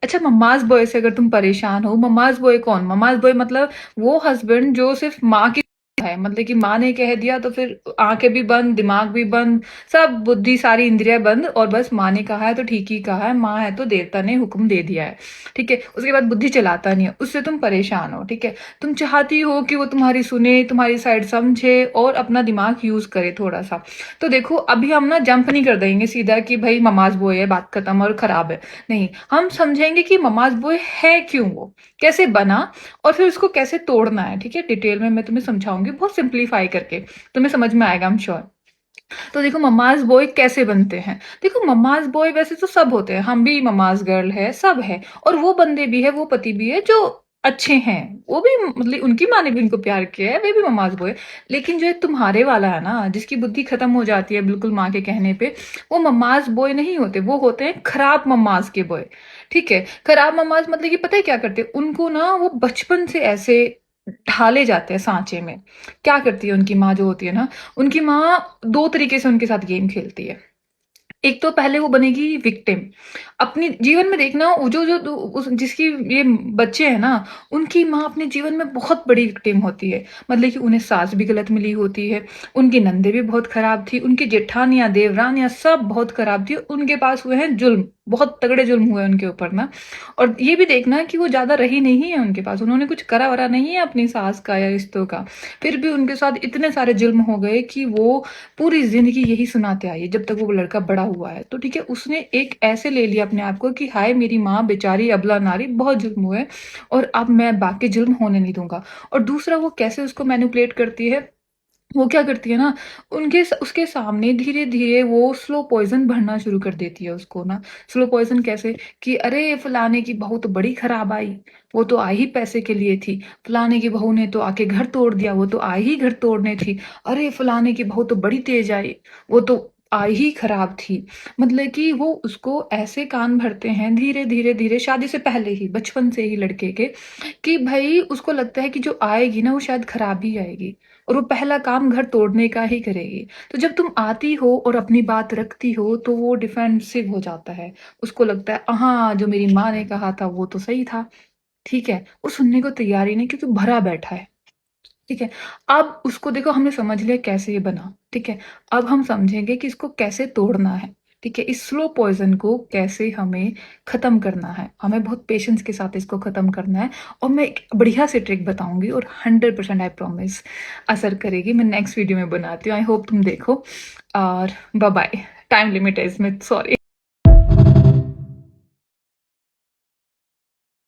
अच्छा, mumma's boy से अगर तुम परेशान हो, मम्माज़ बॉय कौन? मम्माज़ बॉय मतलब वो हस्बैंड जो सिर्फ़ माँ की है, मतलब कि माँ ने कह दिया तो फिर आँखें भी बंद, दिमाग भी बंद, सब बुद्धि सारी इंद्रियाँ बंद और बस माँ ने कहा है तो ठीक ही कहा है, माँ है तो देवता ने हुक्म दे दिया है, ठीक है? उसके बाद बुद्धि चलाता नहीं है, उससे तुम परेशान हो, ठीक है? तुम चाहती हो कि वो तुम्हारी सुने, तुम्हारी साइड समझे और अपना दिमाग यूज़ करे थोड़ा-सा। तो देखो अभी हम ना जंप नहीं कर देंगे सीधा कि भई मम्माज़ बॉय है, बात खत्म और खराब है। नहीं, हम समझेंगे कि मम्माज़ बॉय है क्यों वो? कैसे बना और फिर उसको कैसे तोड़ना है, ठीक है? डिटेल में मैं तुम्हें समझाऊँगी बहुत सिंप्लीफाई करके, तुम्हें समझ में आएगा आई एम श्योर। तो देखो मम्माज़ बॉय कैसे बनते हैं? देखो मम्माज़ बॉय वैसे तो सब होते हैं, हम भी मम्माज़ गर्ल है, सब है और वो बंदे भी है, वो पति भी है जो अच्छे हैं। वो भी मतलब उनकी माँ ने भी उनको प्यार किया है, वे भी मम्माज़ बॉय। लेकिन जो ये तुम्हारे वाला है ना, जिसकी बुद्धि खत्म हो जाती है बिल्कुल माँ के कहने पे, वो मम्माज़ बॉय नहीं होते, वो होते हैं खराब मम्माज़ के बॉय, ठीक है? खराब मम्माज़ मतलब कि पता है क्या करते हैं? उनको ना वो बचपन से ऐसे ढाले जाते हैं सांचे में। क्या करती है उनकी माँ जो होती है ना, उनकी माँ 2 तरीके से उनके साथ गेम खेलती है। एक तो पहले वो बनेगी विक्टिम। अपने जीवन में देखना वो जो जो दो उस जिसकी ये बच्चे हैं ना, उनकी माँ अपने जीवन में बहुत बड़ी विक्टिम होती है। मतलब कि उन्हें सास भी गलत मिली होती है, उनकी नंदें भी बहुत खराब थी, उनकी जेठानियाँ, देवरानियाँ सब बहुत खराब थी। उनके पास हुए हैं जुल्म, बहुत तगड़े जुल्म हुए उनके ऊपर ना। और ये भी देखना कि वो ज़्यादा रही नहीं है उनके पास, उन्होंने कुछ करा-वरा नहीं है अपनी सास का या रिश्तों का। फिर भी उनके साथ इतने सारे जुल्म हो गए कि वो पूरी ज़िंदगी यही सुनाते आई है जब तक वो लड़का बड़ा हुआ है। तो ठीक है, उसने एक ऐसे ले लिया अपने आप को कि हाय मेरी माँ बेचारी अबला नारी, बहुत जुल्म हुए और अब मैं बाकी जुल्म होने नहीं दूँगा। और दूसरा वो कैसे उसको मैनिपुलेट करती है, वो क्या करती है ना, उसके सामने धीरे-धीरे वो स्लो पॉइज़न भरना शुरू कर देती है उसको ना। स्लो पॉइज़न कैसे कि अरे फलाने की बहू तो बड़ी खराब आई, वो तो आई ही पैसे के लिए थी। फलाने की बहू ने तो आके घर तोड़ दिया, वो तो आई ही घर तोड़ने थी। अरे फलाने की बहू तो बड़ी तेज़ आई, वो तो आई ही खराब थी। मतलब कि वो उसको ऐसे कान भरते हैं धीरे-धीरे शादी से पहले ही, बचपन से ही लड़के के, कि भई उसको लगता है कि जो आएगी ना वो शायद खराब ही आएगी। और वो पहला काम घर तोड़ने का ही करेगी। तो जब तुम आती हो और अपनी बात रखती हो तो वो डिफेंसिव हो जाता है। उसको लगता है हाँ, जो मेरी माँ ने कहा था वो तो सही था, ठीक है? वो सुनने को तैयार ही नहीं क्योंकि भरा बैठा है, ठीक है? अब उसको देखो हमने समझ लिया कैसे ये बना, ठीक है? अब हम समझेंगे कि इसको कैसे तोड़ना है, ठीक है? इस स्लो पॉइज़न को कैसे हमें ख़त्म करना है। हमें बहुत पेशेंस के साथ इसको ख़त्म करना है और मैं एक बढ़िया सी ट्रिक बताऊँगी और 100% आई प्रॉमिस असर करेगी। मैं नेक्स्ट वीडियो में बनाती हूँ। आई होप तुम देखो और बाय-बाय। टाइम लिमिट है इसमें, सॉरी।